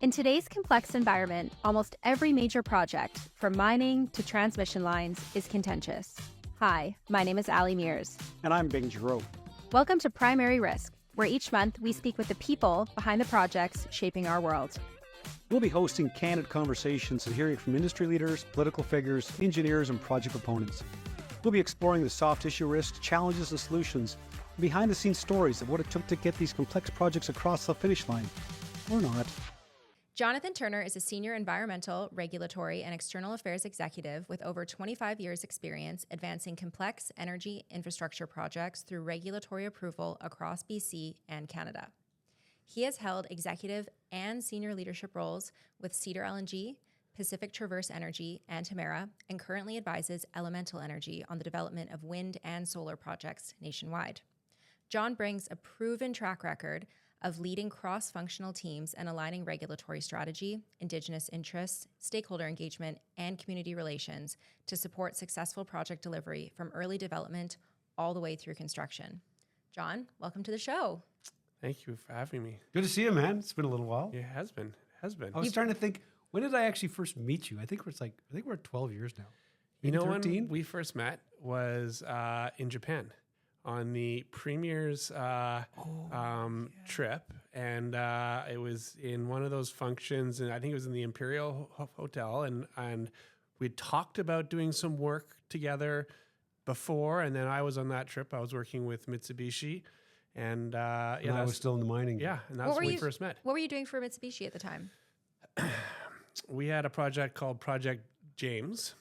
In today's complex environment, almost every major project, from mining to transmission lines, is contentious. Hi, my name is Allie Mears. And I'm Byng. Welcome to Primary Risk, where each month we speak with the people behind the projects shaping our world. We'll be hosting candid conversations and hearing from industry leaders, political figures, engineers, and project proponents. We'll be exploring the soft issue risks, challenges, and solutions, and behind-the-scenes stories of what it took to get these complex projects across the finish line. Or not. Jonathan Turner is a senior environmental, regulatory, and external affairs executive with over 25 years' experience advancing complex energy infrastructure projects through regulatory approval across BC and Canada. He has held executive and senior leadership roles with Cedar LNG, Pacific Traverse Energy, and Tamara, and currently advises Elemental Energy on the development of wind and solar projects nationwide. John brings a proven track record of leading cross-functional teams and aligning regulatory strategy, Indigenous interests, stakeholder engagement, and community relations to support successful project delivery from early development all the way through construction. John, welcome to the show. Thank you for having me. Good to see you, man. It's been a little while. It has been. I was trying to think, when did I actually first meet you? I think we're at 12 years now. You know, 13? When we first met was in Japan on the Premier's trip. And it was in one of those functions, and I think it was in the Imperial Hotel. And we talked about doing some work together before. And then I was on that trip. I was working with Mitsubishi. And I was still in the mining. Yeah, and that's when we first met. What were you doing for Mitsubishi at the time? We had a project called Project James.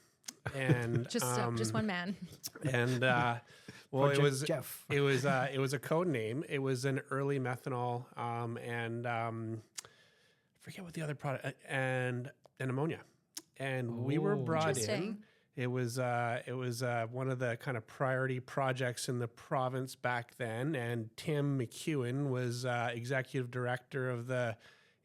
And just one man. And well, Project it was Jeff. It was a code name. It was an early methanol, and I forget what the other product, and ammonia. And we were brought in. It was one of the kind of priority projects in the province back then. And Tim McEwen was executive director of the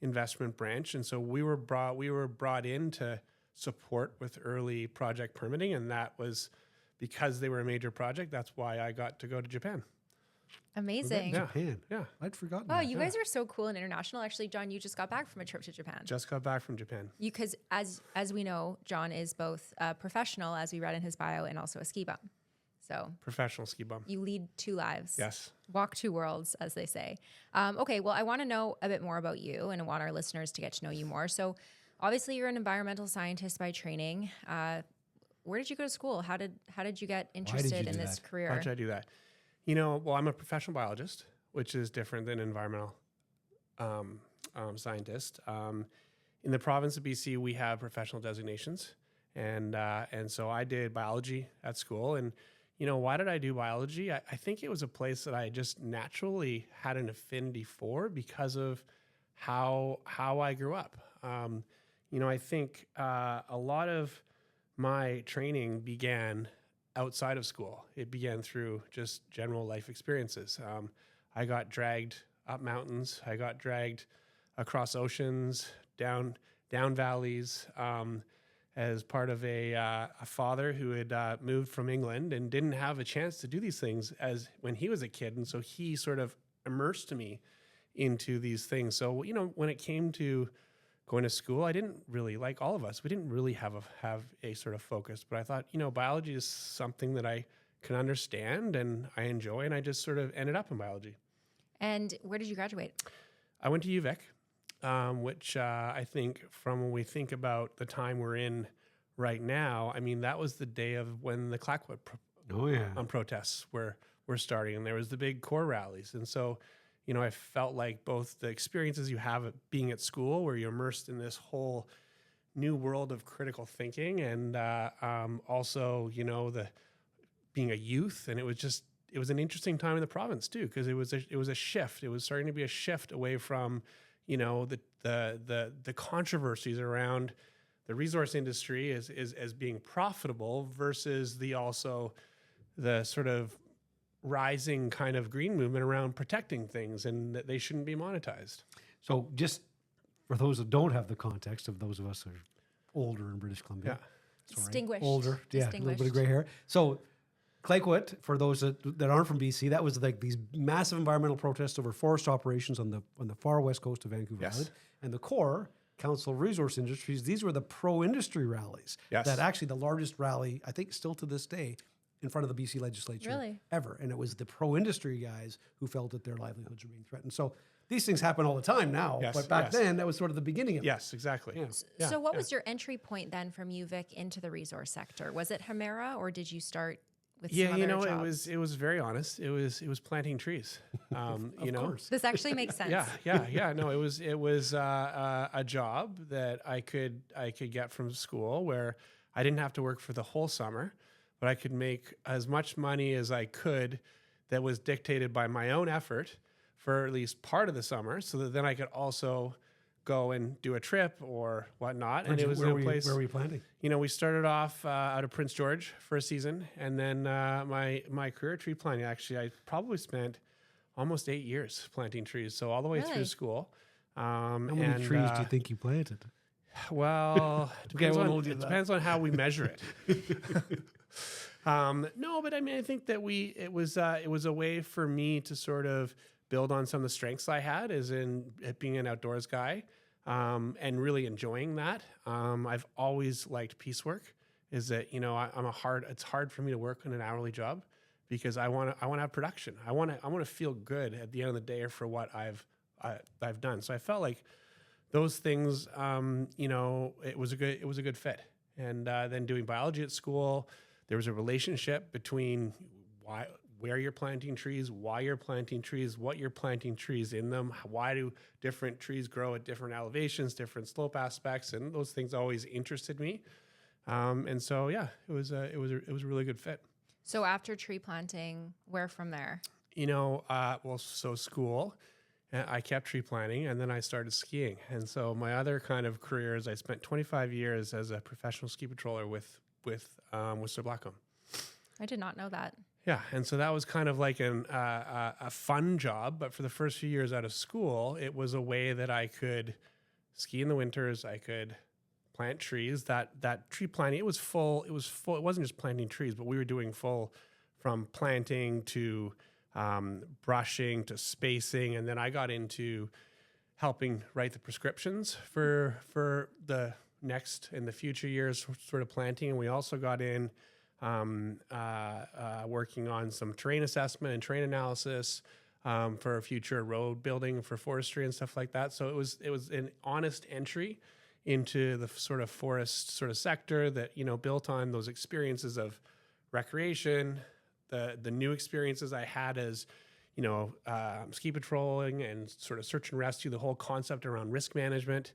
investment branch, and so we were brought in to support with early project permitting, and that was because they were a major project. That's why I got to go to Japan. Amazing. Japan. Yeah. I'd forgotten. Oh, you guys are so cool and international. Actually, John, you just got back from a trip to Japan. Just got back from Japan. Because as we know, John is both a professional, as we read in his bio, and also a ski bum. So Professional ski bum. You lead two lives. Yes. Walk two worlds, as they say. Okay, well, I want to know a bit more about you, and I want our listeners to get to know you more. So obviously, you're an environmental scientist by training. Where did you go to school? How did you get interested in this career? How did I do that? You know, well, I'm a professional biologist, which is different than environmental scientist. In the province of BC, we have professional designations, and so I did biology at school. And you know, why did I do biology? I think it was a place that I just naturally had an affinity for because of how I grew up. You know, I think a lot of my training began outside of school. It began through just general life experiences. I got dragged up mountains. I got dragged across oceans, down valleys, as part of a father who had moved from England and didn't have a chance to do these things as when he was a kid. And so he sort of immersed me into these things. So, you know, when it came to going to school, I didn't really, like all of us, we didn't really have a sort of focus. But I thought, you know, biology is something that I can understand and I enjoy, and I just sort of ended up in biology. And where did you graduate? I went to UVic, which I think from when we think about the time we're in right now, I mean, that was the day of when the Clackwood protests were starting, and there was the big core rallies. And so, you know, I felt like both the experiences you have being at school, where you're immersed in this whole new world of critical thinking, and also, you know, the being a youth, and it was an interesting time in the province too, because it was a shift. It was starting to be a shift away from, you know, the controversies around the resource industry as being profitable versus the sort of rising kind of green movement around protecting things and that they shouldn't be monetized. So just for those that don't have the context of those of us who are older in British Columbia. Yeah. Distinguished. Older. Yeah, a little bit of gray hair. So Claykwood, for those that aren't from BC, that was like these massive environmental protests over forest operations on the far west coast of Vancouver Island. And the core Council of Resource Industries, these were the pro-industry rallies. Yes. That actually the largest rally, I think still to this day, in front of the BC legislature Really? ever. And it was the pro-industry guys who felt that their livelihoods were being threatened. So these things happen all the time now, Yes, but back yes. then that was sort of the beginning of it. Yes, exactly. Yeah. Yeah, So what yeah. was your entry point then from UVic into the resource sector? Was it Hemera, or did you start with some Yeah, other you know, jobs? it was very honest. It was planting trees. You know, course. This actually makes sense. yeah. No, it was a job that I could get from school where I didn't have to work for the whole summer, but I could make as much money as I could that was dictated by my own effort for at least part of the summer, so that then I could also go and do a trip or whatnot. And it was in a place. Where were you planting? You know, we started off out of Prince George for a season, and then my career tree planting. Actually, I probably spent almost 8 years planting trees, so all the way through Really? school. How many trees do you think you planted? Well, Okay, we'll hold you it to that. depends on how we measure it. No, but I mean, I think that it was a way for me to sort of build on some of the strengths I had, as in being an outdoors guy, and really enjoying that. I've always liked piecework. Is that, you know, it's hard for me to work on an hourly job because I want to have production. I want to feel good at the end of the day for what I've done. So I felt like those things, you know, it was a good fit. And then doing biology at school, there was a relationship between where you're planting trees, why you're planting trees, what you're planting trees in them, why do different trees grow at different elevations, different slope aspects, and those things always interested me. And so, yeah, it was a really good fit. So after tree planting, where from there? You know, so school, I kept tree planting, and then I started skiing. And so my other kind of career is I spent 25 years as a professional ski patroller with Sir Blackcomb. I did not know that. Yeah, and so that was kind of like a fun job. But for the first few years out of school, it was a way that I could ski in the winters. I could plant trees. That tree planting, it was full. It wasn't just planting trees, but we were doing full from planting to brushing to spacing, and then I got into helping write the prescriptions for the next and the future years sort of planting. And we also got in working on some terrain assessment and terrain analysis for future road building for forestry and stuff like that. So it was an honest entry into the sort of forest sort of sector that, you know, built on those experiences of recreation, the new experiences I had as, you know, ski patrolling and sort of search and rescue, the whole concept around risk management.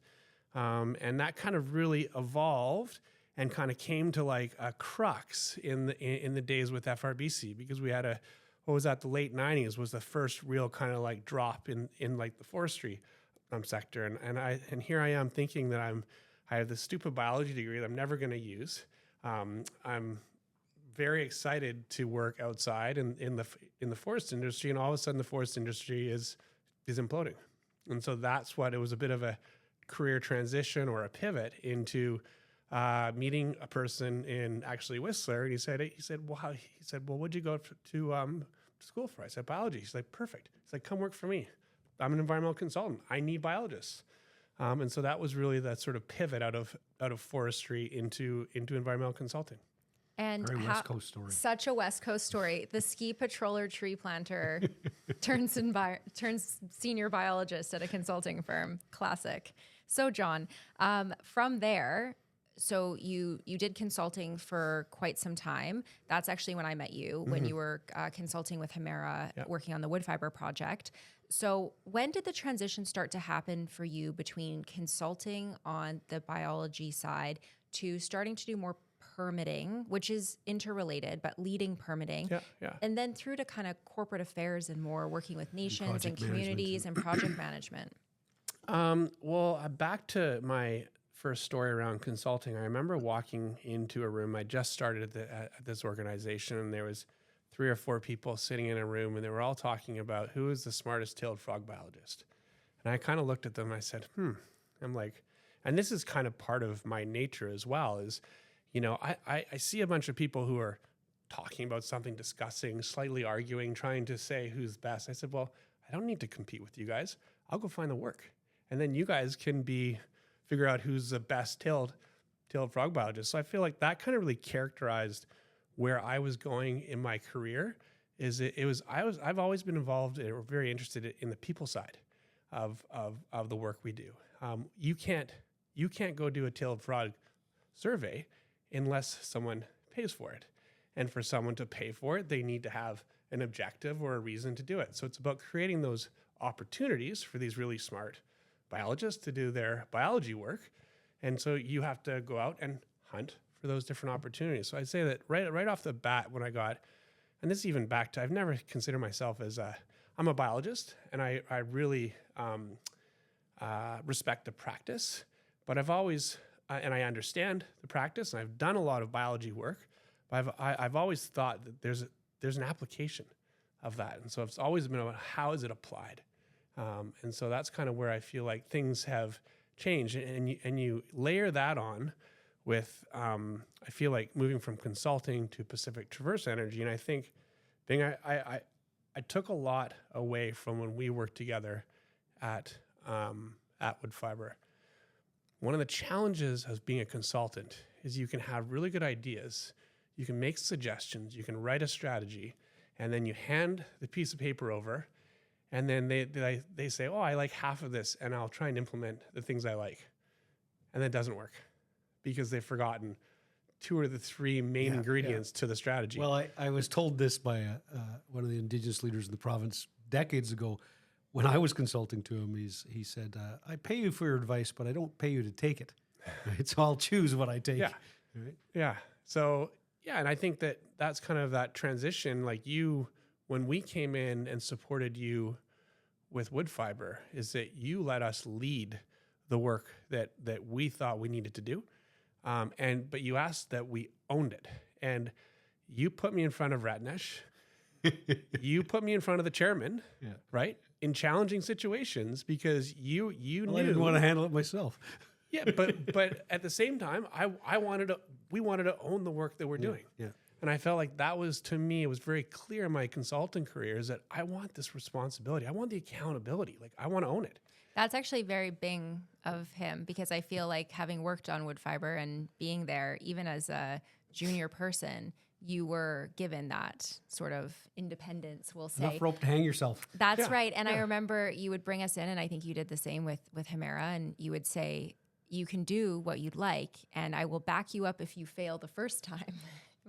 And that kind of really evolved and kind of came to like a crux in the days with FRBC, because we had the late 90s was the first real kind of like drop in like the forestry sector. And here I am thinking that I have this stupid biology degree that I'm never going to use. I'm very excited to work outside in the forest industry, and all of a sudden the forest industry is imploding. And so that's what it was, a bit of a career transition or a pivot into meeting a person in actually Whistler, and he said, well, what'd you go to school for? I said, biology. He's like, perfect. He's like, come work for me. I'm an environmental consultant. I need biologists. And so that was really that sort of pivot out of forestry into environmental consulting. And Very West Coast story. Such a West Coast story. The ski patroller tree planter turns senior biologist at a consulting firm. Classic. So John, from there, so you did consulting for quite some time. That's actually when I met you, when you were consulting with Hemera, working on the wood fiber project. So when did the transition start to happen for you between consulting on the biology side to starting to do more permitting, which is interrelated, but leading permitting, and then through to kind of corporate affairs and more working with nations and communities and project management? Well, back to my first story around consulting. I remember walking into a room. I just started at this organization, and there was 3 or 4 people sitting in a room, and they were all talking about who is the smartest tailed frog biologist. And I kind of looked at them and I said, I'm like, and this is kind of part of my nature as well, is, you know, I see a bunch of people who are talking about something, discussing, slightly arguing, trying to say who's best. I said, well, I don't need to compete with you guys. I'll go find the work. And then you guys can be figure out who's the best tailed frog biologist. So I feel like that kind of really characterized where I was going in my career. I've always been involved or very interested in the people side of the work we do. You can't go do a tailed frog survey unless someone pays for it. And for someone to pay for it, they need to have an objective or a reason to do it. So it's about creating those opportunities for these really smart biologists to do their biology work. And so you have to go out and hunt for those different opportunities. So I'd say that right off the bat when I got, and this is even back to, I've never considered myself I'm a biologist, and I really respect the practice, but I've always, and I understand the practice, and I've done a lot of biology work, but I've always thought that there's an application of that. And so it's always been about how is it applied? And so that's kind of where I feel like things have changed. And you layer that on with, I feel like moving from consulting to Pacific Traverse Energy. And I think, Byng, I took a lot away from when we worked together at Woodfibre. One of the challenges of being a consultant is you can have really good ideas, you can make suggestions, you can write a strategy, and then you hand the piece of paper over, and then they say, oh, I like half of this, and I'll try and implement the things I like. And that doesn't work because they've forgotten 2 or the 3 main ingredients to the strategy. Well, I was told this by one of the Indigenous leaders in the province decades ago. When I was consulting to him, he said, I pay you for your advice, but I don't pay you to take it. So I'll choose what I take. Yeah. Right? Yeah. So, yeah, and I think that's kind of that transition. Like when we came in and supported you with Woodfibre, is that you let us lead the work that we thought we needed to do. But you asked that we owned it. And you put me in front of Ratnesh. You put me in front of the chairman, right? In challenging situations because you knew I didn't want to handle it myself. Yeah, but at the same time, we wanted to own the work that we're doing. Yeah. And I felt like that was, to me, it was very clear in my consulting career is that I want this responsibility. I want the accountability. Like I want to own it. That's actually very Byng of him because I feel like having worked on Woodfibre and being there, even as a junior person, you were given that sort of independence, we'll say. Enough rope to hang yourself. That's right. And I remember you would bring us in, and I think you did the same with Hemera, and you would say, you can do what you'd like, and I will back you up if you fail the first time.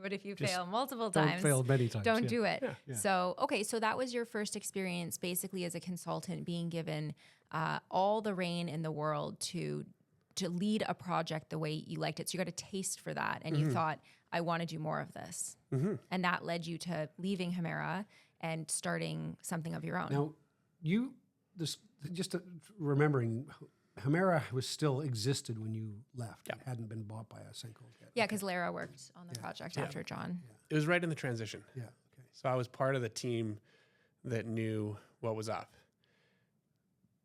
But if you fail multiple times, Don't fail many times. don't do it. Yeah. So, okay, so that was your first experience basically as a consultant being given all the reign in the world to lead a project the way you liked it. So you got a taste for that, and you thought, I want to do more of this. And that led you to leaving Hemera and starting something of your own. Now, remembering, Hemera was still existed when you left. It hadn't been bought by a Senko yet. Yeah, because Lara worked on the project after John. It was right in the transition. Yeah. Okay. So I was part of the team that knew what was up.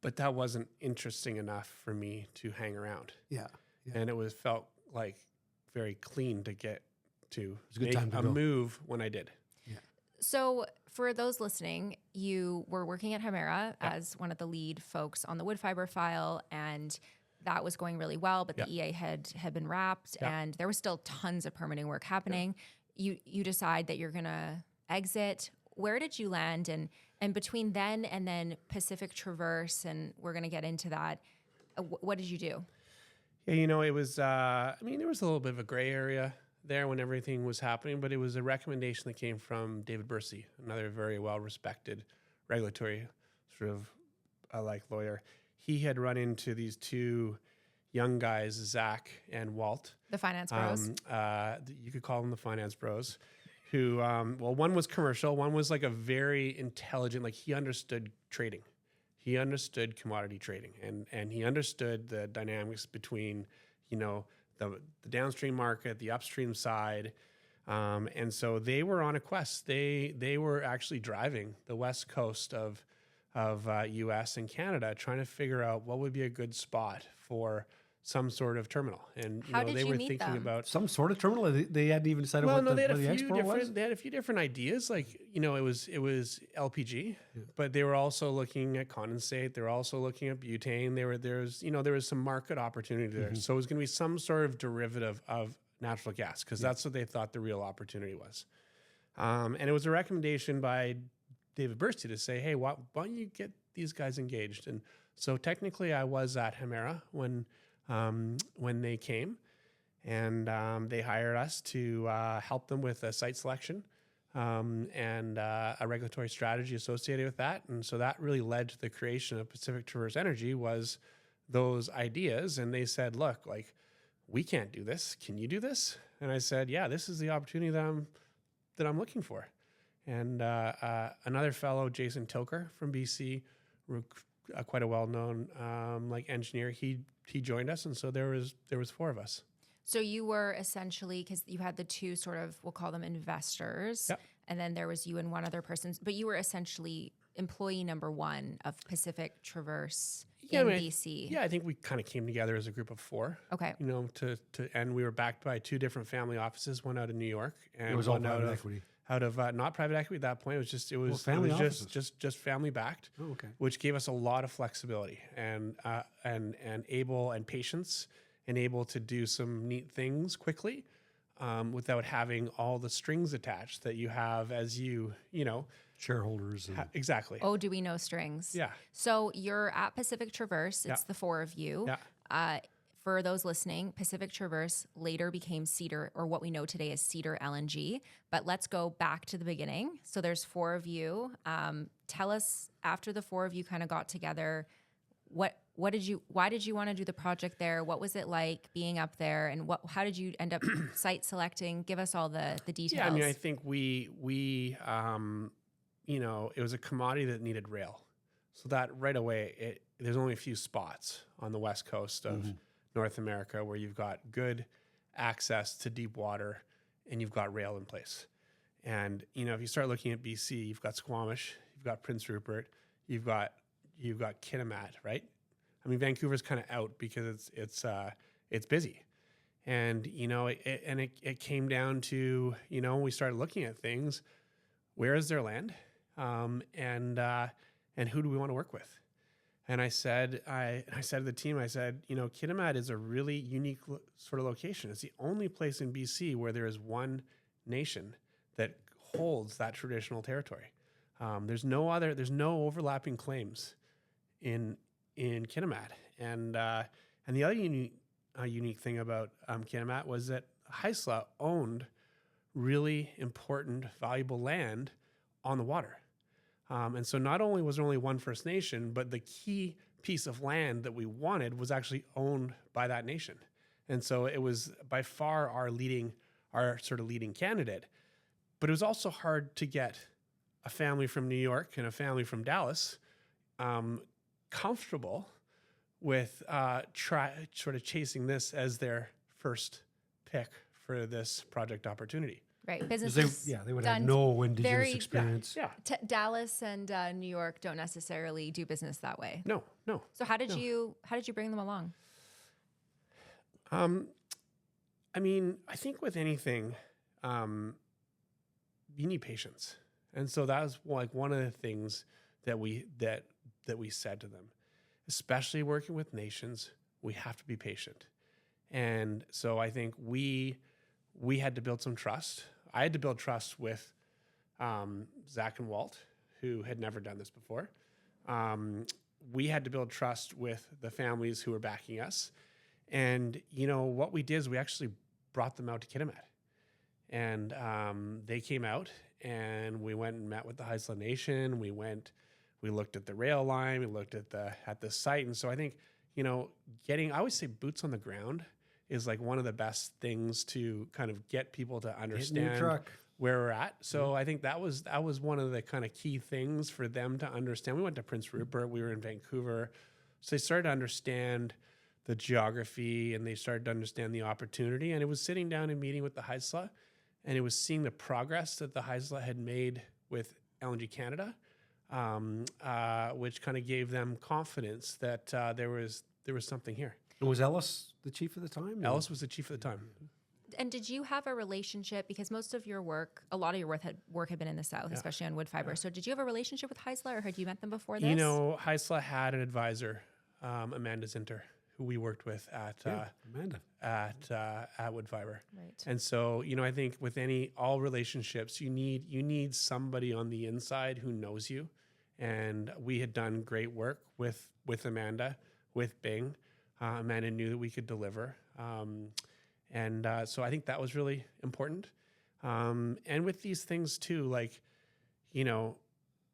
But that wasn't interesting enough for me to hang around. Yeah. And it felt like very clean to get to good make time to a go. move when I did. So for those listening, you were working at Hemera as one of the lead folks on the Woodfibre file, and that was going really well, but the EA had been wrapped and there was still tons of permitting work happening. You decide that you're going to exit. Where did you land? And between then and then Pacific Traverse, and we're going to get into that, what did you do? Yeah, it was, there was a little bit of a gray area there when everything was happening, but it was a recommendation that came from David Bursey, another very well-respected regulatory sort of lawyer. He had run into these 2 young guys, Zach and Walt. The finance bros. You could call them the finance bros, who, one was commercial, one was like a very intelligent, like he understood trading. He understood commodity trading, and he understood the dynamics between, the downstream market, the upstream side. And so they were on a quest. They were actually driving the west coast of US and Canada, trying to figure out what would be a good spot for some sort of terminal. And How did they you were meet thinking them? about Some sort of terminal. They hadn't even decided well, what no, they had the a few export was. different. They had a few different ideas. Like it was LPG, but they were also looking at condensate. They were also looking at butane. There was some market opportunity there. So it was going to be some sort of derivative of natural gas because that's what they thought the real opportunity was. And it was a recommendation by David Bursty to say, hey, why don't you get these guys engaged? And so technically, I was at Hemera when they came. And they hired us to help them with a site selection and a regulatory strategy associated with that. And so that really led to the creation of Pacific Traverse Energy was those ideas. And they said, look, like, we can't do this. Can you do this? And I said, yeah, this is the opportunity that I'm looking for. And another fellow, Jason Tilker from BC, quite a well-known engineer, he joined us. And so there was 4 of us. So you were essentially, because you had the 2 sort of, we'll call them investors, Yep. and then there was you and one other person, but you were essentially employee number 1 of Pacific Traverse in BC. Yeah, I think we kind of came together as a group of 4. Okay. And we were backed by 2 different family offices, one out of New York and It was all one private equity. Out of not private equity at that point. It was family just family backed, Oh, okay. which gave us a lot of flexibility and able and patience and able to do some neat things quickly without having all the strings attached that you have as Shareholders. And exactly. Oh, do we know strings? Yeah. So you're at Pacific Traverse. It's Yeah. the 4 of you. Yeah. For those listening, Pacific Traverse later became Cedar, or what we know today as Cedar LNG. But let's go back to the beginning. So there's 4 of you. Tell us, after the 4 of you kind of got together, why did you want to do the project there? What was it like being up there, and how did you end up site selecting? Give us all the details. Yeah, I mean, I think we it was a commodity that needed rail. So that right away, there's only a few spots on the west coast of North America where you've got good access to deep water and you've got rail in place. And, if you start looking at BC, you've got Squamish, you've got Prince Rupert, you've got Kitimat, right? I mean, Vancouver's kind of out because it's busy. And, it came down to, when we started looking at things, where is their land? And who do we want to work with? And I said to the team, Kitimat is a really unique sort of location. It's the only place in BC where there is one nation that holds that traditional territory. There's no overlapping claims in Kitimat. And the other unique thing about Kitimat was that Haisla owned really important, valuable land on the water. And so not only was there only one First Nation, but the key piece of land that we wanted was actually owned by that nation. And so it was by far our sort of leading candidate. But it was also hard to get a family from New York and a family from Dallas comfortable with sort of chasing this as their first pick for this project opportunity. Right, they businesses. would have no Indigenous very- experience. Yeah. Dallas and New York don't necessarily do business that way. No. So how did you bring them along? I mean, I think with anything, you need patience, and so that was like one of the things that we said to them, especially working with nations, we have to be patient, and so I think we had to build some trust. I had to build trust with Zach and Walt, who had never done this before. We had to build trust with the families who were backing us. And, what we did is we actually brought them out to Kitimat. And they came out and we went and met with the Haisla Nation. We looked at the rail line, we looked at the site. And so I think, I always say boots on the ground is like one of the best things to kind of get people to understand where we're at. So I think that was one of the kind of key things for them to understand. We went to Prince Rupert, we were in Vancouver. So they started to understand the geography and they started to understand the opportunity. And it was sitting down and meeting with the Haisla, and it was seeing the progress that the Haisla had made with LNG Canada, which kind of gave them confidence that there was something here. And was Ellis the chief at the time? Ellis was the chief at the time. And did you have a relationship, because most of your work, a lot of your work had been in the South, especially on wood fiber. So did you have a relationship with Heisler, or had you met them before this? You know, Heisler had an advisor, Amanda Zinter, who we worked with at Amanda. at Wood Fiber. Right. And so, you know, I think with all relationships, you need somebody on the inside who knows you. And we had done great work with Amanda, with Byng. Amanda knew that we could deliver. So I think that was really important. And with these things too, like, you know,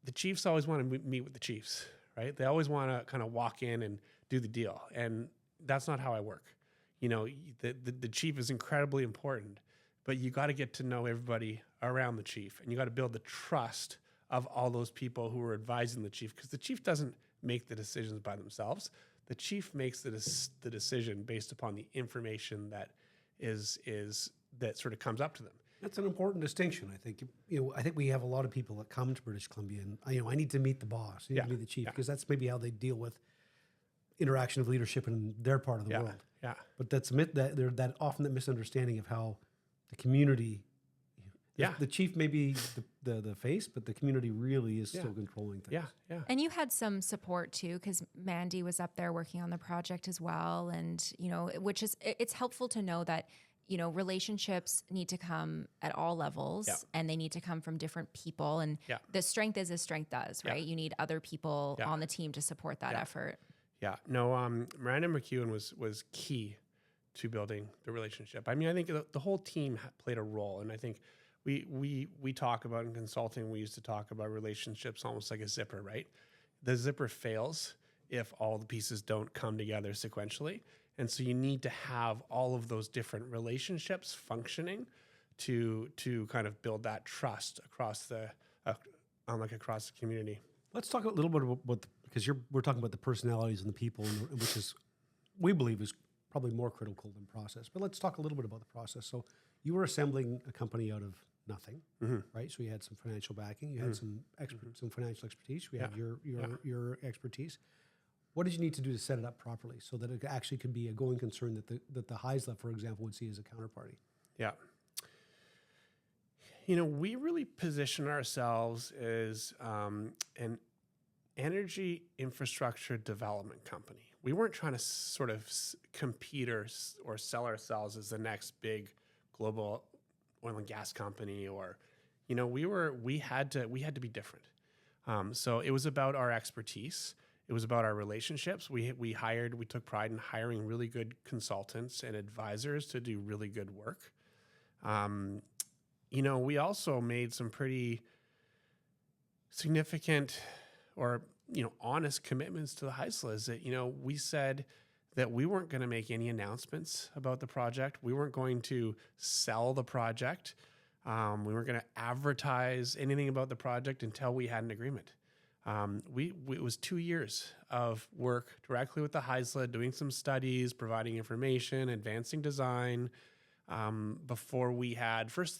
the chiefs always want to meet with the chiefs, right? They always want to kind of walk in and do the deal. And that's not how I work. You know, the chief is incredibly important, but you got to get to know everybody around the chief, and you got to build the trust of all those people who are advising the chief, because the chief doesn't make the decisions by themselves. The chief makes the decision based upon the information that that sort of comes up to them. That's an important distinction, I think. You know, I think we have a lot of people that come to British Columbia and, I need to meet the boss, I need to meet the chief, because that's maybe how they deal with interaction of leadership in their part of the world. Yeah. But that's that often that misunderstanding of how the community, the chief may be the face, but the community really is still controlling things. Yeah. And you had some support too, because Mandy was up there working on the project as well. And, you know, it's helpful to know that, you know, relationships need to come at all levels, and they need to come from different people. And the strength is as strength does, right? You need other people on the team to support that effort. Yeah. No, Miranda McEwen was key to building the relationship. I mean, I think the whole team played a role, and I think we talk about in consulting, we used to talk about relationships almost like a zipper, right? The zipper fails if all the pieces don't come together sequentially. And so you need to have all of those different relationships functioning to kind of build that trust across the community. Let's talk a little bit about because we're talking about the personalities and the people, which is, we believe, is probably more critical than process. But let's talk a little bit about the process. So you were assembling a company out of nothing, right? So you had some financial backing, you had some financial expertise, we had your expertise. What did you need to do to set it up properly so that it actually could be a going concern that the Heisler, for example, would see as a counterparty? Yeah. You know, we really position ourselves as an energy infrastructure development company. We weren't trying to sort of compete or sell ourselves as the next big global oil and gas company, or, you know, we had to be different. So it was about our expertise. It was about our relationships. We took pride in hiring really good consultants and advisors to do really good work. You know, we also made some pretty significant or, you know, honest commitments to the Heisler. That, you know, we said that we weren't going to make any announcements about the project. We weren't going to sell the project. We weren't going to advertise anything about the project until we had an agreement. It was 2 years of work directly with the Heisler, doing some studies, providing information, advancing design, before we had first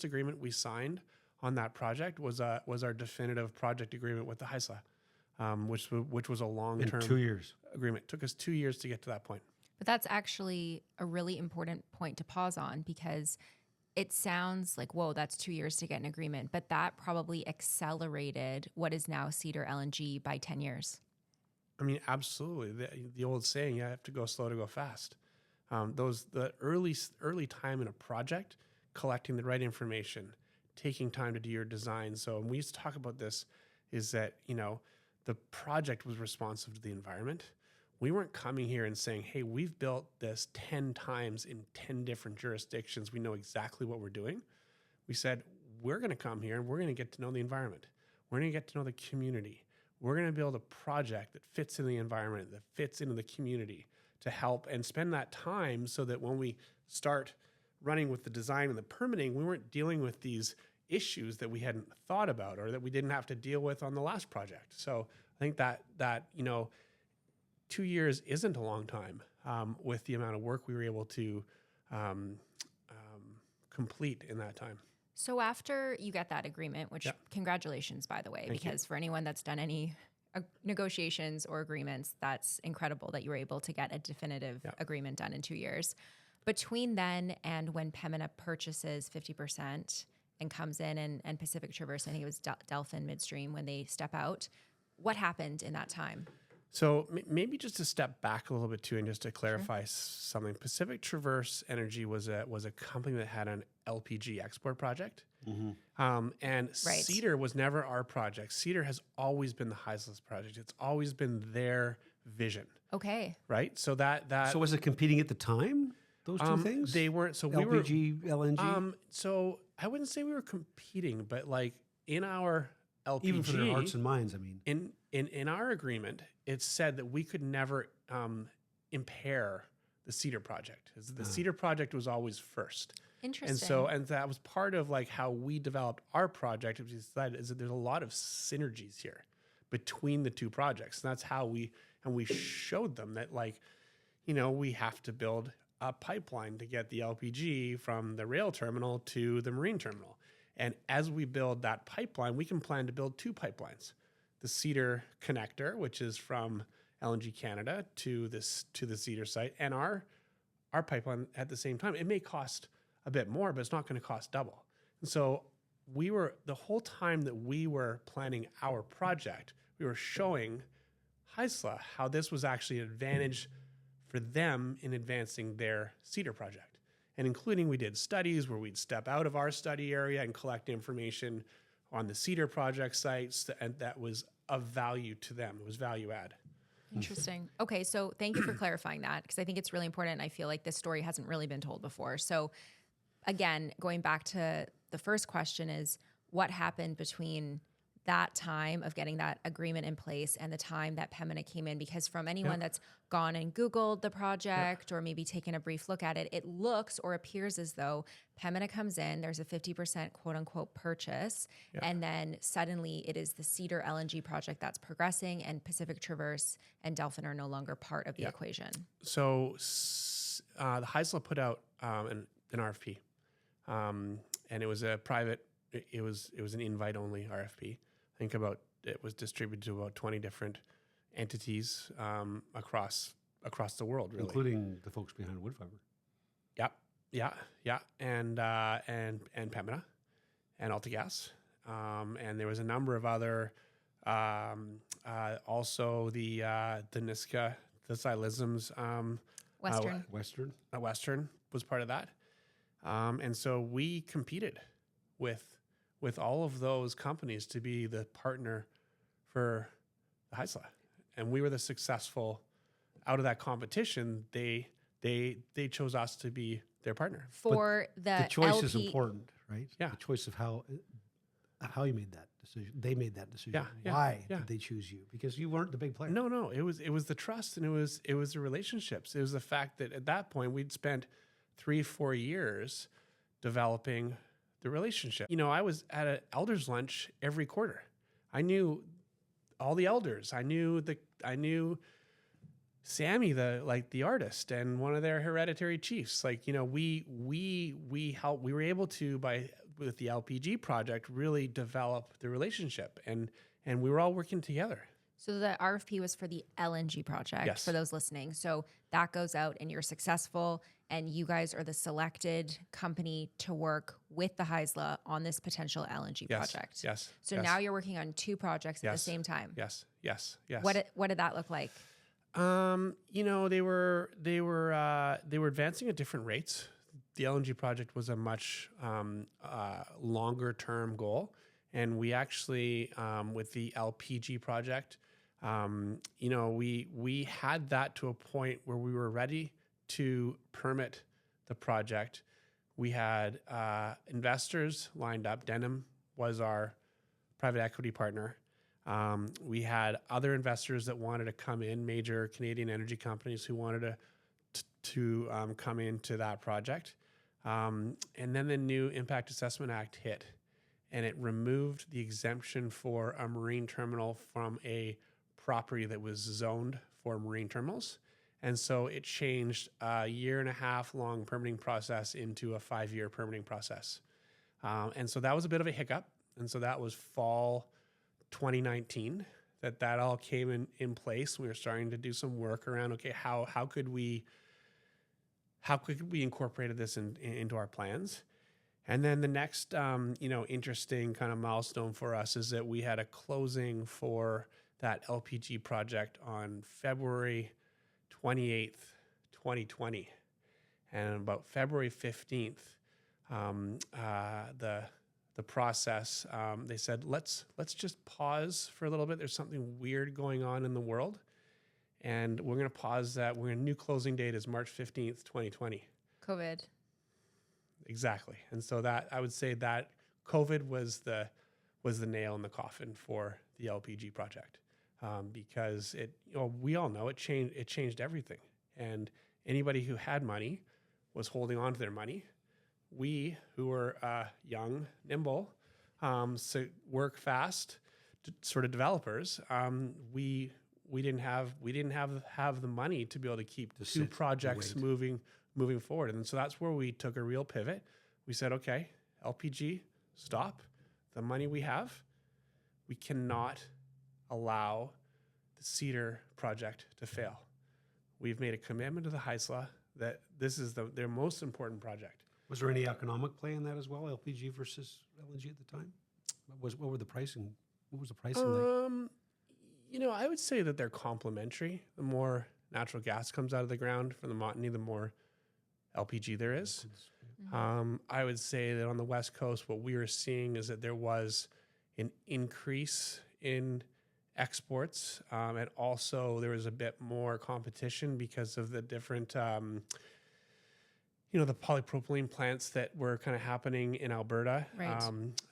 agreement we signed on that project was our definitive project agreement with the Heisler, which was a long-term 2 years agreement. It took us 2 years to get to that point. But that's actually a really important point to pause on, because it sounds like, whoa, that's 2 years to get an agreement, but that probably accelerated what is now Cedar LNG by 10 years. I mean, absolutely. The old saying, you have to go slow to go fast. The early time in a project, collecting the right information, taking time to do your design. So, and we used to talk about this, is that, you know, the project was responsive to the environment. We weren't coming here and saying, hey, we've built this 10 times in 10 different jurisdictions. We know exactly what we're doing. We said, we're going to come here and we're going to get to know the environment. We're going to get to know the community. We're going to build a project that fits in the environment, that fits into the community, to help and spend that time so that when we start running with the design and the permitting, we weren't dealing with these issues that we hadn't thought about or that we didn't have to deal with on the last project. So I think that you know, 2 years isn't a long time with the amount of work we were able to complete in that time. So after you get that agreement, which congratulations, by the way, because for anyone that's done any negotiations or agreements, that's incredible that you were able to get a definitive agreement done in 2 years. Between then and when Pembina purchases 50% and comes in and Pacific Traverse, I think it was Delphin Midstream when they step out, what happened in that time? So maybe just to step back a little bit too, and just to clarify something, Pacific Traverse Energy was a company that had an LPG export project, and Cedar was never our project. Cedar has always been the Haisla project. It's always been their vision. Okay. Right. So that So was it competing at the time? Those two things? They weren't. So LPG, LNG? So I wouldn't say we were competing, but like in our LPG, Even for their hearts and minds, I mean. In our agreement, it said that we could never impair the Cedar project. The Cedar project was always first. Interesting. And that was part of like how we developed our project. Which is that there's a lot of synergies here between the two projects. And that's how we showed them that, like, we have to build a pipeline to get the LPG from the rail terminal to the marine terminal. And as we build that pipeline, we can plan to build 2 pipelines. The Cedar connector, which is from LNG Canada to the Cedar site, and our pipeline at the same time. It may cost a bit more, but it's not going to cost double. And so the whole time that we were planning our project, we were showing Haisla how this was actually an advantage for them in advancing their Cedar project. And including, we did studies where we'd step out of our study area and collect information on the Cedar project sites, and that was of value to them. It was value add. Interesting. Okay, so thank you for clarifying that, because I think it's really important. I feel like this story hasn't really been told before. So again, going back to the first question is, what happened between that time of getting that agreement in place and the time that Pembina came in? Because from anyone that's gone and Googled the project or maybe taken a brief look at it, it looks or appears as though Pembina comes in, there's a 50% quote unquote purchase, and then suddenly it is the Cedar LNG project that's progressing, and Pacific Traverse and Delphin are no longer part of the equation. So the Haisla put out an RFP, and it was a private, it was an invite only RFP. I think it was distributed to about 20 different entities across the world, really, including the folks behind Woodfibre. Yeah, and Pembina, and AltaGas, and there was a number of other, also the Niska, the Xylisms, Western was part of that, and so we competed with all of those companies to be the partner for the Haisla. And we were the successful out of that competition. They chose us to be their partner. For the choice is important, right? Yeah. The choice of how you made that decision. They made that decision. Yeah. Why did they choose you? Because you weren't the big player. No. It was the trust, and it was the relationships. It was the fact that at that point we'd spent 3-4 years developing the relationship. I was at an elders lunch every quarter. I knew all the elders. I knew Sammy, the artist, and one of their hereditary chiefs. We were able to, with the LPG project, really develop the relationship, and we were all working together. So the RFP was for the LNG project, for those listening. So that goes out and you're successful, and you guys are the selected company to work with the Haisla on this potential LNG project. Yes. So now you're working on 2 projects at the same time. Yes. What did that look like? They were advancing at different rates. The LNG project was a much longer term goal. And we actually, with the LPG project, we had that to a point where we were ready to permit the project. We had investors lined up. Denham was our private equity partner. We had other investors that wanted to come in, major Canadian energy companies who wanted to come into that project. And then the new Impact Assessment Act hit, and it removed the exemption for a marine terminal from a property that was zoned for marine terminals. And so it changed a 1.5 year long permitting process into a 5-year permitting process. And so that was a bit of a hiccup. And so that was fall 2019 that all came in place. We were starting to do some work around, okay, how could we incorporate this into our plans? And then the next, interesting kind of milestone for us is that we had a closing for that LPG project on February 28th, 2020. And about February 15th, the process, they said, let's just pause for a little bit. There's something weird going on in the world. And we're going to pause that. New closing date is March 15th, 2020. COVID. Exactly. And so that, I would say that COVID was the nail in the coffin for the LPG project, because we all know it changed everything. And anybody who had money was holding on to their money. We who were young, nimble, work fast, sort of developers, we didn't have the money to be able to keep two projects moving forward. And so that's where we took a real pivot. We said, okay, LPG, stop. The money we have, we cannot allow the Cedar project to fail. We've made a commitment to the Haisla that this is their most important project. Was there any economic play in that as well, LPG versus LNG at the time? What were the pricing? What was the pricing like? I would say that they're complementary. The more natural gas comes out of the ground from the Montney, the more LPG there is. I would say that on the West Coast, what we were seeing is that there was an increase in exports, and also there was a bit more competition because of the different, the polypropylene plants that were kind of happening in Alberta. Right.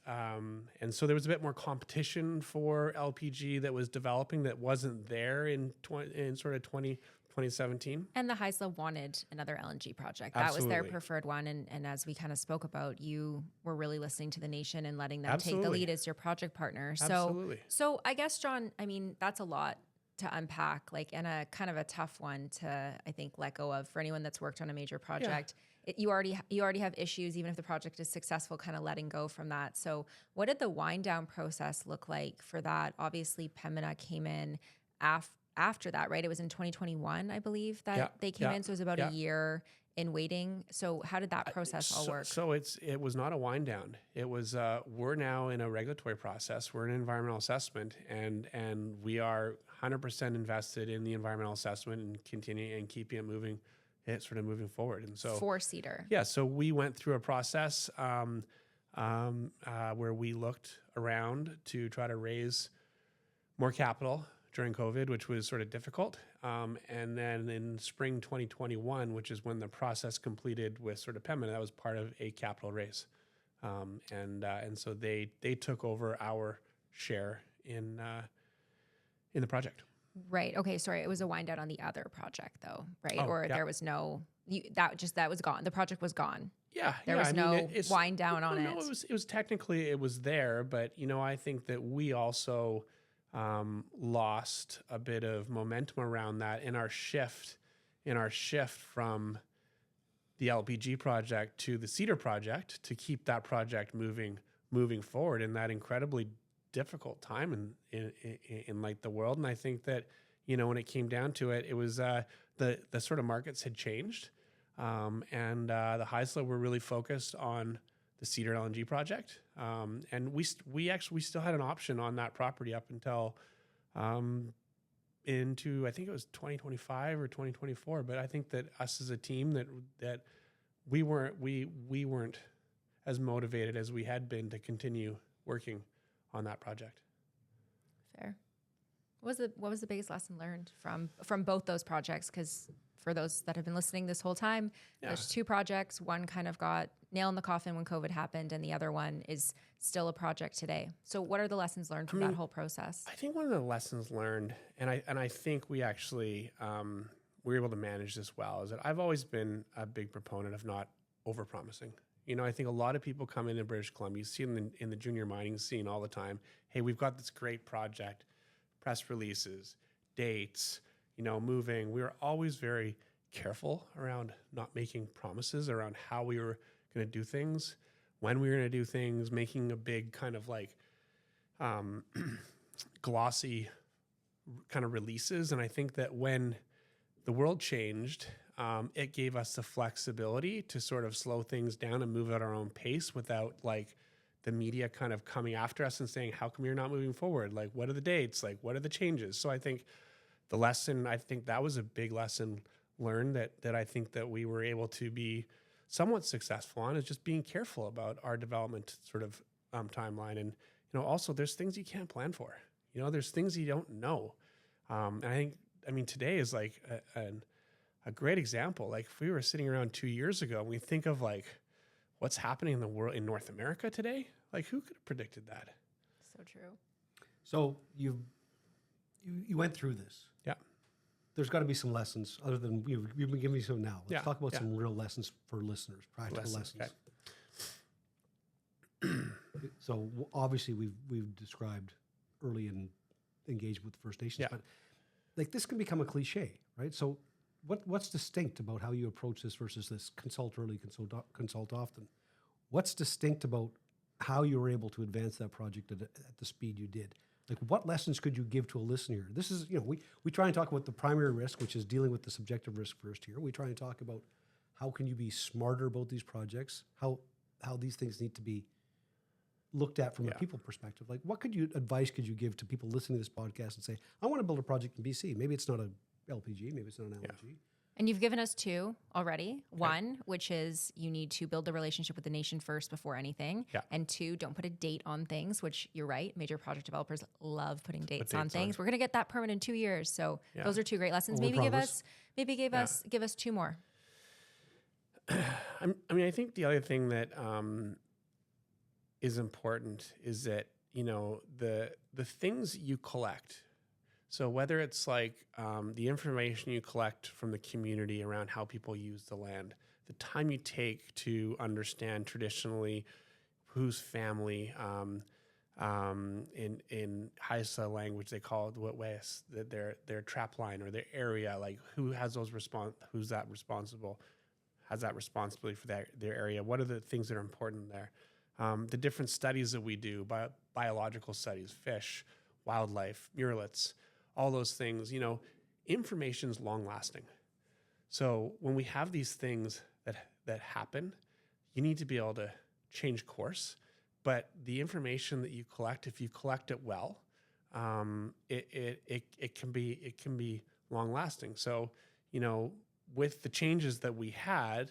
And so there was a bit more competition for LPG that was developing that wasn't there in 2017. And the Haisla wanted another LNG project. Absolutely. That was their preferred one. And as we kind of spoke about, you were really listening to the nation and letting them Absolutely. take the lead as your project partner. Absolutely. So I guess, John, I mean, that's a lot to unpack, and a kind of a tough one to, I think, let go of for anyone that's worked on a major project. Yeah. You already have issues, even if the project is successful, kind of letting go from that. So what did the wind down process look like for that? Obviously, Pembina came in after that, right? It was in 2021, I believe, that they came in. So it was about a year in waiting. So how did that process all work? So it was not a wind down. It was we're now in a regulatory process. We're in an environmental assessment, and we are 100% invested in the environmental assessment and continuing and keeping it moving. It's sort of moving forward. And so for Cedar. Yeah. So we went through a process where we looked around to try to raise more capital during COVID, which was sort of difficult. And then in spring 2021, which is when the process completed with sort of Pembina, that was part of a capital raise. And so they took over our share in the project. Right. Okay. Sorry. It was a wind down on the other project though, right? Oh, or there was no, that was gone. The project was gone. Yeah. There was no wind down on it. No, it was technically, it was there, but I think that we also lost a bit of momentum around that in our shift from the LPG project to the Cedar project to keep that project moving forward in that incredibly difficult time in like the world. And I think that, when it came down to it, it was the sort of markets had changed. And the Haisla were really focused on the Cedar LNG project. And we still had an option on that property up until into, I think it was 2025 or 2024. But I think that us as a team that we weren't as motivated as we had been to continue working on that project. Fair. What was the biggest lesson learned from both those projects? Because for those that have been listening this whole time, there's two projects. One kind of got nail in the coffin when COVID happened, and the other one is still a project today. So what are the lessons learned from that whole process? I think one of the lessons learned, and I think we actually were able to manage this well, is that I've always been a big proponent of not overpromising. I think a lot of people come into British Columbia, you see in the junior mining scene all the time, hey, we've got this great project, press releases, dates, moving. We were always very careful around not making promises around how we were going to do things, when we were going to do things, making a big kind of like glossy kind of releases. And I think that when the world changed, it gave us the flexibility to sort of slow things down and move at our own pace without like the media kind of coming after us and saying, how come you're not moving forward? Like, what are the dates? Like, what are the changes? So I think I think that was a big lesson learned that I think that we were able to be somewhat successful on, is just being careful about our development sort of timeline. And, also there's things you can't plan for, there's things you don't know. And I mean, today is like a great example. Like if we were sitting around 2 years ago and we think of like what's happening in the world in North America today, like who could have predicted that? So true. So you went through this. Yeah. There's got to be some lessons other than you've been giving me some now. Let's talk about some real lessons for listeners, practical lessons. Okay. So obviously we've described early in engagement with the First Nations, but like this can become a cliche, right? So what's distinct about how you approach this versus this consult early, consult often? What's distinct about how you were able to advance that project at the speed you did? Like what lessons could you give to a listener? This is, we try and talk about the primary risk, which is dealing with the subjective risk first here. We try and talk about how can you be smarter about these projects, how these things need to be looked at from a people perspective. Like what advice could you give to people listening to this podcast and say, I want to build a project in BC. Maybe it's not a LPG, maybe it's not an LNG. And you've given us two already. One, which is you need to build the relationship with the nation first before anything. Yeah. And two, don't put a date on things, which you're right. Major project developers love putting dates on things. We're going to get that permit in 2 years. So those are two great lessons. Maybe give us two more. I think the other thing that is important is that, the things you collect. So whether it's like the information you collect from the community around how people use the land, the time you take to understand traditionally whose family, in Haisla language they call it Wetwes, their trap line or their area, like who has who's that responsible, has that responsibility for their area. What are the things that are important there? The different studies that we do, biological studies, fish, wildlife, murrelets, all those things, information's long lasting. So when we have these things that happen, you need to be able to change course. But the information that you collect, if you collect it well, it can be long lasting. So, with the changes that we had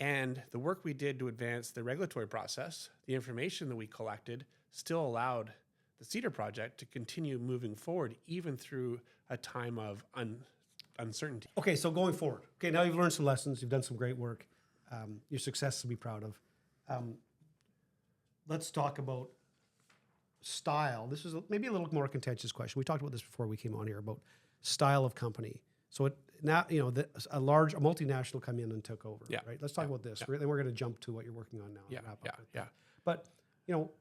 and the work we did to advance the regulatory process, the information that we collected still allowed the Cedar project to continue moving forward, even through a time of uncertainty. Okay, so going forward. Okay, now you've learned some lessons. You've done some great work. Your success to be proud of. Let's talk about style. This is maybe a little more contentious question. We talked about this before we came on here about style of company. So now, a multinational come in and took over, right? Let's talk about this. Yeah. Then we're going to jump to what you're working on now. Yeah. But,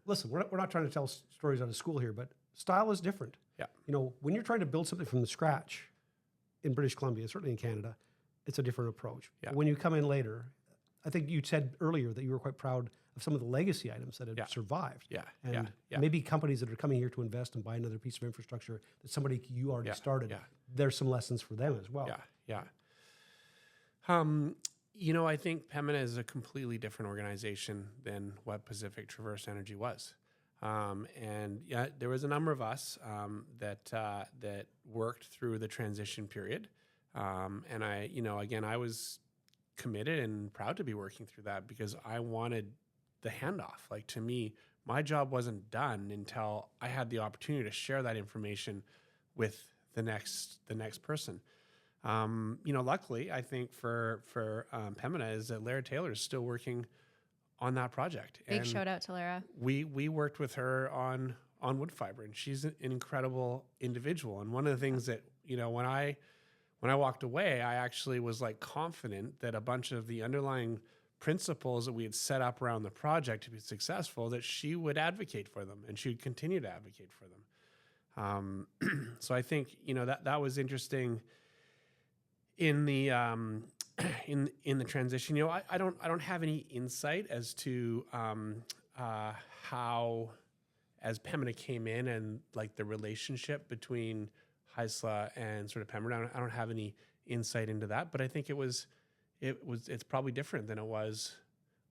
listen, we're not trying to tell stories out of school here, but style is different. Yeah. When you're trying to build something from the scratch in British Columbia, certainly in Canada, it's a different approach. Yeah. When you come in later, I think you said earlier that you were quite proud of some of the legacy items that have survived. And maybe companies that are coming here to invest and buy another piece of infrastructure that somebody you already started, there's some lessons for them as well. I think Pembina is a completely different organization than what Pacific Traverse Energy was. There was a number of us that worked through the transition period. And I was committed and proud to be working through that because I wanted the handoff. Like, to me, my job wasn't done until I had the opportunity to share that information with the next person. Luckily, I think for Pembina is that Lara Taylor is still working on that project. Big shout out to Lara. We worked with her on wood fiber, and she's an incredible individual. And one of the things that, when I walked away, I actually was like confident that a bunch of the underlying principles that we had set up around the project to be successful, that she would advocate for them and she would continue to advocate for them. So I think, that was interesting in the in the transition. I don't have any insight as to how, as Pembina came in, and like the relationship between Haisla and sort of Pembroke. I don't have any insight into that, but I think it's probably different than it was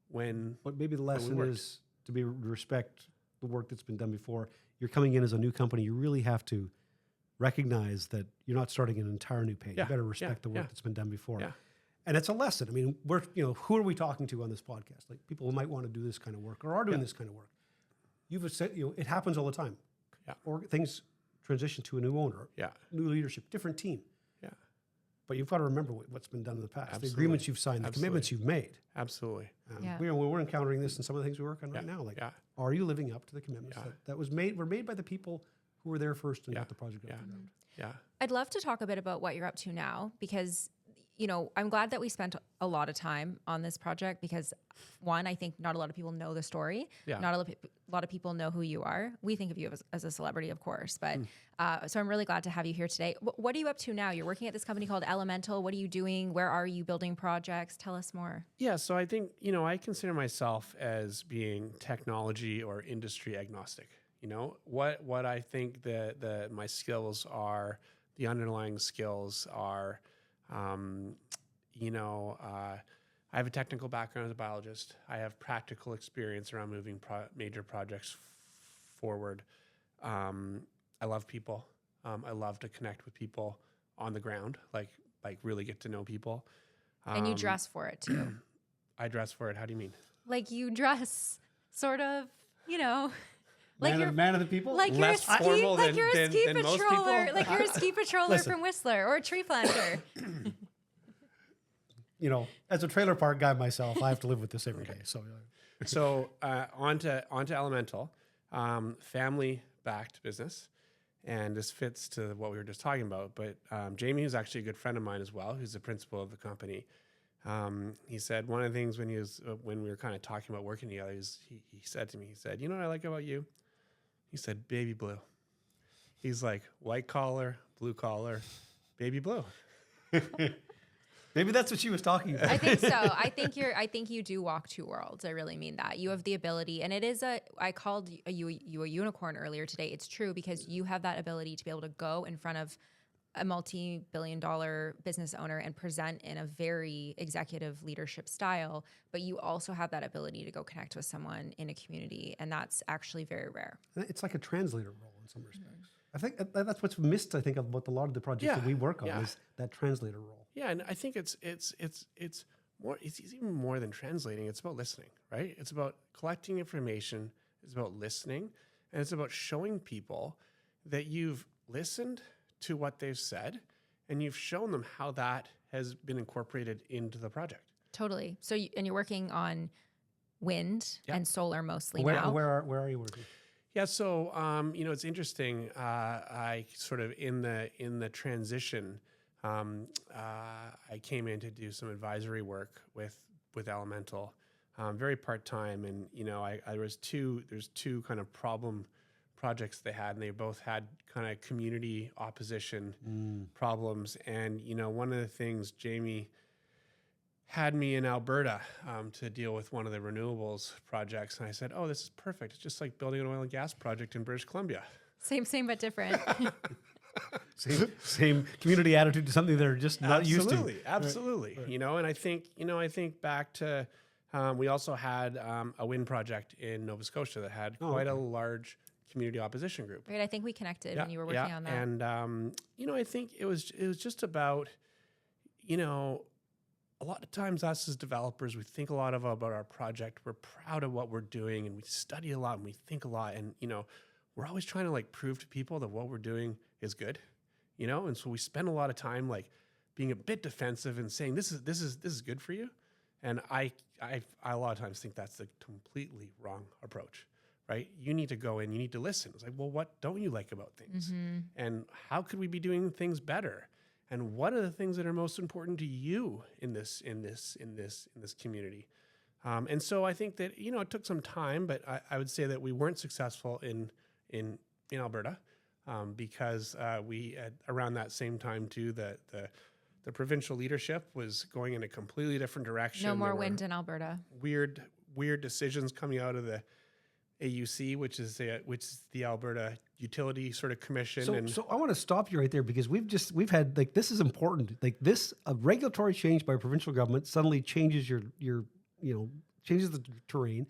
when. But maybe the we lesson worked. is to be respect the work that's been done before. You're coming in as a new company. You really have to recognize that you're not starting an entire new page. Yeah, You got to respect the work yeah. that's been done before. Yeah. And it's a lesson. I mean, who are we talking to on this podcast? Like people who might want to do this kind of work or are doing this kind of work. You've said, it happens all the time. Yeah. Or things transition to a new owner, Yeah. new leadership, different team. Yeah. But you've got to remember what's been done in the past, Absolutely. the agreements you've signed, the Absolutely. commitments you've made. Absolutely. Yeah. We're encountering this in some of the things we work on right now. Like, Yeah. are you living up to the commitments that were made by the people who were there first and Yeah. got the project off Yeah. the ground? Yeah. I'd love to talk a bit about what you're up to now because, I'm glad that we spent a lot of time on this project because, one, I think not a lot of people know the story. Yeah. Not a lot of people know who you are. We think of you as a celebrity, of course, but so I'm really glad to have you here today. What are you up to now? You're working at this company called Elemental. What are you doing? Where are you building projects? Tell us more. Yeah. So I think, I consider myself as being technology or industry agnostic. What I think my skills are, the underlying skills are, I have a technical background as a biologist. I have practical experience around moving major projects forward. I love people. I love to connect with people on the ground, like really get to know people. And you dress for it too. I dress for it. How do you mean? Like you dress sort of, like Man of the people? Like Less you're a ski, formal like than- you're a than- ski than most patroller, people? like you're a ski patroller Listen. from Whistler or a tree planter. As a trailer park guy myself, I have to live with this every day. So So onto Elemental, family-backed business, and this fits to what we were just talking about. But Jamie, who's actually a good friend of mine as well, who's the principal of the company, he said one of the things when we were kind of talking about working together, he said to me, you know what I like about you? He said, baby blue. He's like white collar, blue collar, baby blue. maybe that's what she was talking about. I think so. I think you do walk two worlds. I really mean that. You have the ability, and it is I called you a unicorn earlier today. It's true because you have that ability to be able to go in front of a multi-billion-dollar business owner and present in a very executive leadership style, but you also have that ability to go connect with someone in a community, and that's actually very rare. It's like a translator role in some respects. I think that's what's missed, about a lot of the projects that we work on is that translator role. Yeah, and I think it's more. It's even more than translating. It's about listening, right? It's about collecting information. It's about listening, and it's about showing people that you've listened to what they've said, and you've shown them how that has been incorporated into the project. Totally. So, you're working on wind and solar mostly Where now. are you working? Yeah, so it's interesting. I sort of in the transition, I came in to do some advisory work with Elemental, very part time, and there's two kind of problem projects they had, and they both had kind of community opposition problems. And one of the things Jamie had me in Alberta to deal with one of the renewables projects, and I said, "Oh, this is perfect. It's just like building an oil and gas project in British Columbia." Same but different. Same community attitude to something they're just not used to. Absolutely. Right. And I think back to we also had a wind project in Nova Scotia that had quite a large community opposition group. Right, I think we connected when you were working on that. And I think it was just about a lot of times us as developers, we think a lot about our project. We're proud of what we're doing, and we study a lot, and we think a lot, and we're always trying to prove to people that what we're doing is good, and so we spend a lot of time being a bit defensive and saying this is good for you, and I a lot of times think that's the completely wrong approach. Right? You need to go in, you need to listen. It's like, well, what don't you like about things? And how could we be doing things better? And what are the things that are most important to you in this community? And so I think that, it took some time, but I would say that we weren't successful in Alberta because we at around that same time too, the provincial leadership was going in a completely different direction. No more wind in Alberta. Weird decisions coming out of the AUC, which is the Alberta utility sort of commission. So I want to stop you right there because we've had like, this is important. Like this, a regulatory change by provincial government suddenly changes changes the terrain.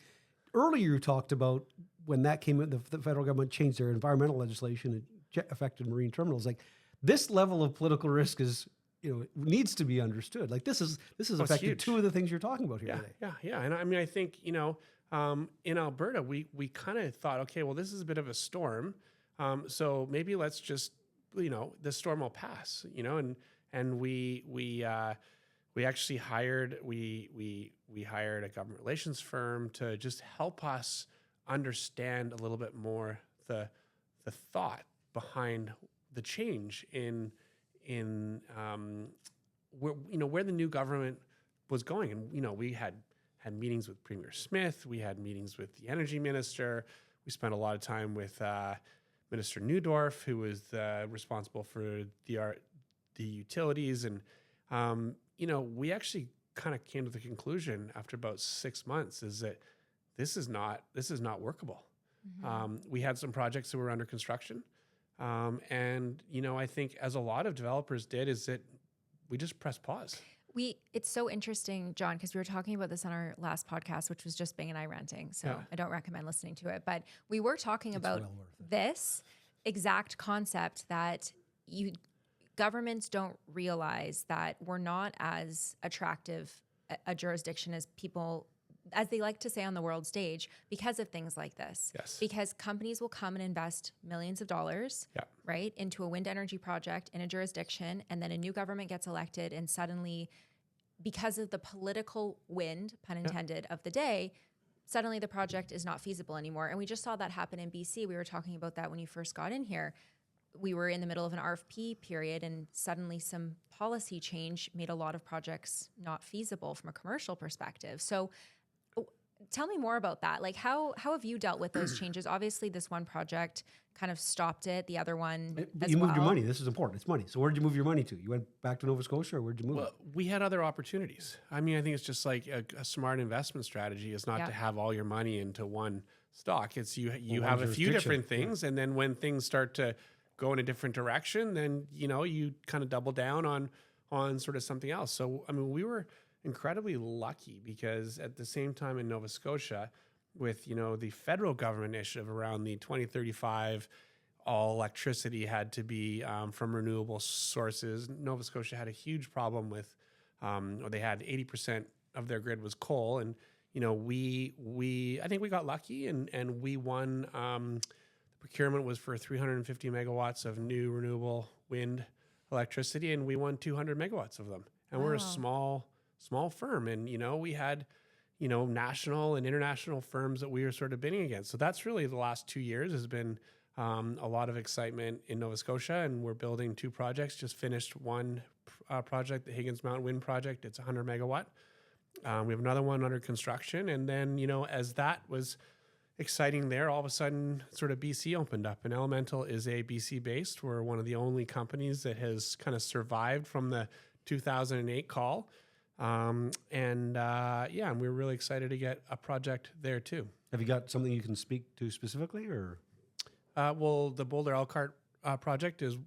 Earlier you talked about when that came in, the federal government changed their environmental legislation and affected marine terminals. Like this level of political risk is, needs to be understood. Like this has affected huge. two of the things you're talking about here today. Yeah. And I mean, I think, in Alberta, we kind of thought, okay, well, this is a bit of a storm. So maybe let's just, the storm will pass, and we actually hired, we hired a government relations firm to just help us understand a little bit more the thought behind the change in where the new government was going. And, we had meetings with Premier Smith. We had meetings with the energy minister. We spent a lot of time with Minister Neudorf, who was responsible for the utilities. And, we actually kind of came to the conclusion after about 6 months is that this is not workable. Mm-hmm. We had some projects that were under construction. And, I think as a lot of developers did, is that we just press pause. It's so interesting, John, because we were talking about this on our last podcast, which was just Byng and I ranting. So Yeah. I don't recommend listening to it. But we were talking about well worth it. this exact concept that governments don't realize that we're not as attractive a jurisdiction as people, as they like to say on the world stage, because of things like this. Yes. Because companies will come and invest millions of dollars, Yeah. right, into a wind energy project in a jurisdiction, and then a new government gets elected, and suddenly, because of the political wind, pun intended, of the day, suddenly the project is not feasible anymore. And we just saw that happen in BC. We were talking about that when you first got in here. We were in the middle of an RFP period, and suddenly some policy change made a lot of projects not feasible from a commercial perspective. So tell me more about that. Like, how have you dealt with those changes? Obviously, this one project kind of stopped it. The other one You moved your money. This is important. It's money. So where did you move your money to? You went back to Nova Scotia, or where did you move Well, it? we had other opportunities. I mean, I think it's just like a smart investment strategy is not Yeah. to have all your money into one stock. It's you one have a few jurisdiction. different things, and then when things start to go in a different direction, then you kind of double down on sort of something else. So I mean, we were incredibly lucky because at the same time in Nova Scotia, with the federal government initiative around the 2035, all electricity had to be from renewable sources. Nova Scotia had a huge problem with, or they had 80% of their grid was coal, and I think we got lucky and we won. The procurement was for 350 megawatts of new renewable wind electricity, and we won 200 megawatts of them. And we're a Wow. small firm, and we had national and international firms that we were sort of bidding against. So that's really the last 2 years has been a lot of excitement in Nova Scotia, and we're building 2 projects. Just finished one project, the Higgins Mountain Wind Project. It's 100 megawatt. We have another one under construction, and then as that was exciting there, all of a sudden sort of BC opened up, and Elemental is a BC based. We're one of the only companies that has kind of survived from the 2008 call. And we're really excited to get a project there too. Have you got something you can speak to specifically, or? Well, the Boulder Elkhart project is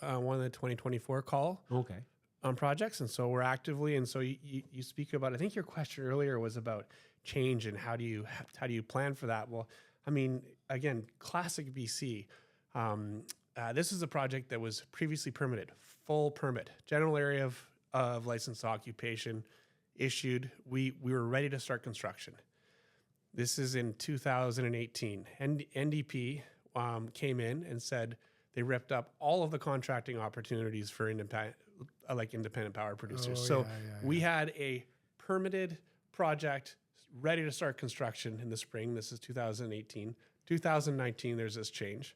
one of the 2024 call Okay. on projects, and so we're actively. And so you speak about. I think your question earlier was about change and how do you plan for that? Well, I mean, again, classic BC. This is a project that was previously permitted, full permit, general area of licensed occupation issued. We were ready to start construction. This is in 2018. And NDP came in and said they ripped up all of the contracting opportunities for independent power producers. We had a permitted project ready to start construction in the spring. This is 2018. 2019, there's this change.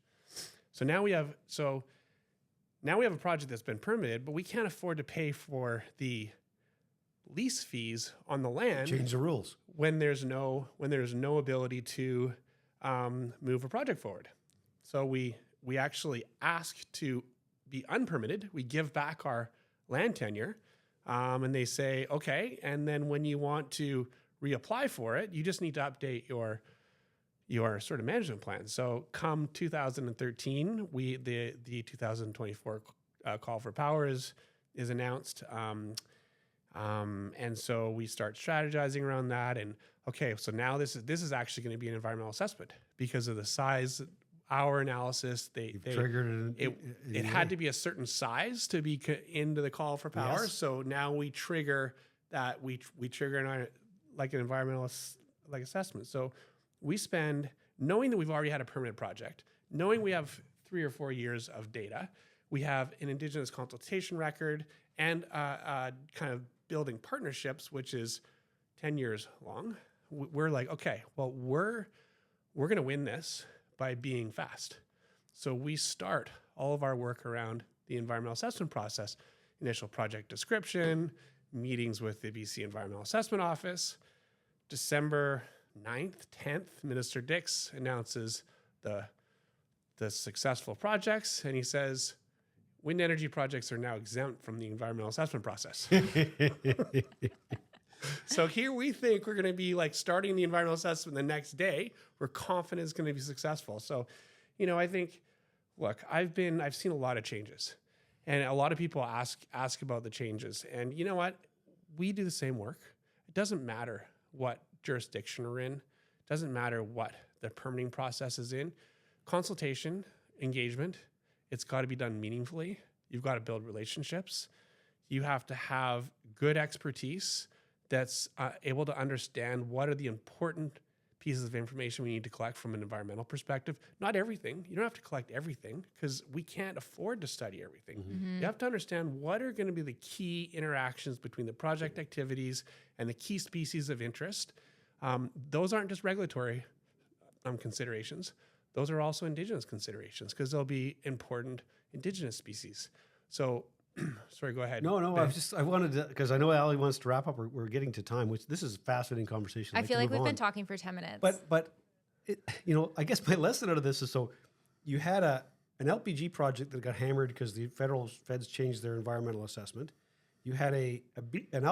So now we have a project that's been permitted, but we can't afford to pay for the lease fees on the land. Change the rules. When there's no ability to move a project forward. So we actually ask to be unpermitted. We give back our land tenure, and they say, okay, and then when you want to reapply for it, you just need to update your your sort of management plan. So come 2013, the 2024 call for power is announced. And so we start strategizing around that. And okay, so now this is actually going to be an environmental assessment because of the size. Our analysis, they triggered it had to be a certain size to be into the call for power. Yes. So now we trigger that we trigger an environmental assessment. So we spend, knowing that we've already had a permanent project, knowing we have 3 or 4 years of data, we have an Indigenous consultation record, and kind of building partnerships, which is 10 years long. We're like, okay, well, we're going to win this by being fast. So we start all of our work around the environmental assessment process, initial project description, meetings with the BC Environmental Assessment Office. December 9th, 10th, Minister Dix announces the successful projects, and he says, wind energy projects are now exempt from the environmental assessment process. So here we think we're going to be like starting the environmental assessment the next day. We're confident it's going to be successful. So, I think, look, I've seen a lot of changes, and a lot of people ask about the changes. And you know what? We do the same work. It doesn't matter what jurisdiction we're in. It doesn't matter what the permitting process is in. Consultation, engagement, it's got to be done meaningfully. You've got to build relationships. You have to have good expertise that's able to understand what are the important pieces of information we need to collect from an environmental perspective. Not everything. You don't have to collect everything because we can't afford to study everything. Mm-hmm. You have to understand what are going to be the key interactions between the project activities and the key species of interest. Those aren't just regulatory considerations. Those are also Indigenous considerations because there'll be important Indigenous species. So, sorry, go ahead. No, I wanted to, because I know Allie wants to wrap up. We're getting to time, which this is a fascinating conversation. I feel like we've been talking for 10 minutes. But I guess my lesson out of this is, so you had an LPG project that got hammered because the feds changed their environmental assessment. You had an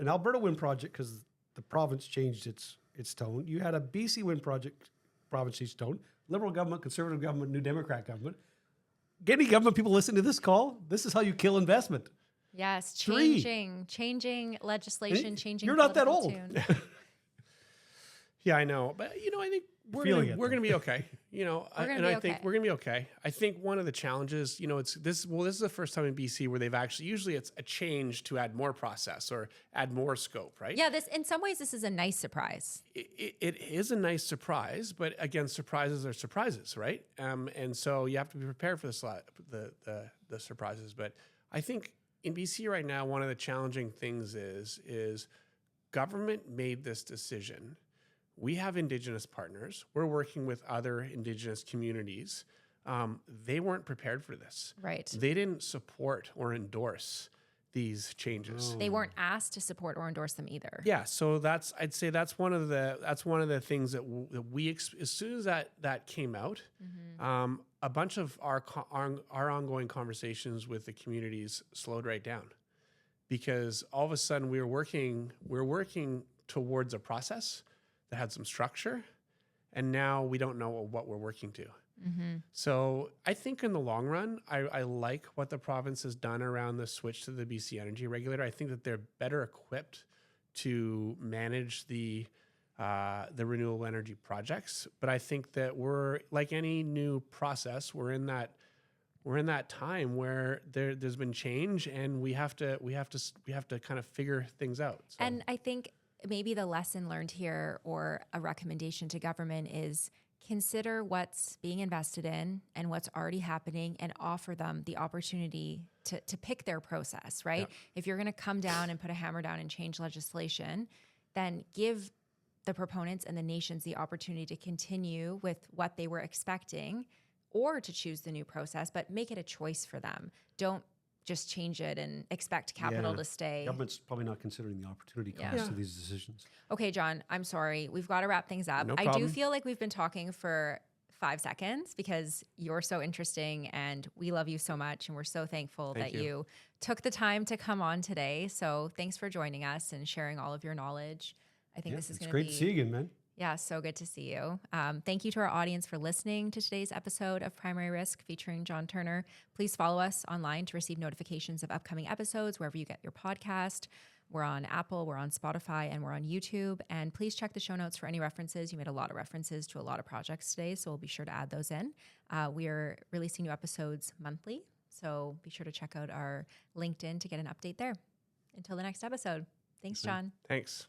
Alberta wind project because the province changed its tone. You had a BC wind project, province changed tone. Liberal government, conservative government, New Democrat government. Any government people listen to this call, this is how you kill investment. Yes, changing legislation, changing. You're not that old. Tune. Yeah, I know, but I think we're going to be okay. I think we're going to be okay. I think one of the challenges, this is the first time in BC where they've actually, usually it's a change to add more process or add more scope, right? Yeah, in some ways this is a nice surprise. It is a nice surprise, but again, surprises are surprises, right? And so you have to be prepared for the surprises. But I think in BC right now, one of the challenging things is government made this decision. We have Indigenous partners. We're working with other Indigenous communities. They weren't prepared for this. Right. They didn't support or endorse these changes. They weren't asked to support or endorse them either. Yeah. So I'd say that's one of the things that we as soon as that came out, Mm-hmm. A bunch of our ongoing conversations with the communities slowed right down, because all of a sudden we're working towards a process that had some structure, and now we don't know what we're working to. Mm-hmm. So I think in the long run, I like what the province has done around the switch to the BC Energy Regulator. I think that they're better equipped to manage the renewable energy projects. But I think that we're, like any new process, we're in that time where there's been change, and we have to kind of figure things out. So. And I think maybe the lesson learned here, or a recommendation to government, is consider what's being invested in and what's already happening, and offer them the opportunity to pick their process, right? Yeah. If you're going to come down and put a hammer down and change legislation, then give the proponents and the nations the opportunity to continue with what they were expecting, or to choose the new process, but make it a choice for them. Don't just change it and expect capital to stay. Government's probably not considering the opportunity cost of these decisions. Okay, John, I'm sorry. We've got to wrap things up. No I problem. do feel like we've been talking for 5 seconds because you're so interesting and we love you so much. And we're so thankful that you took the time to come on today. So thanks for joining us and sharing all of your knowledge. I think this is going to be... It's great to see you again, man. Yeah, so good to see you. Thank you to our audience for listening to today's episode of Primary Risk featuring John Turner. Please follow us online to receive notifications of upcoming episodes wherever you get your podcast. We're on Apple, we're on Spotify, and we're on YouTube. And please check the show notes for any references. You made a lot of references to a lot of projects today, so we'll be sure to add those in. We are releasing new episodes monthly, so be sure to check out our LinkedIn to get an update there. Until the next episode. Thanks, John. Thanks.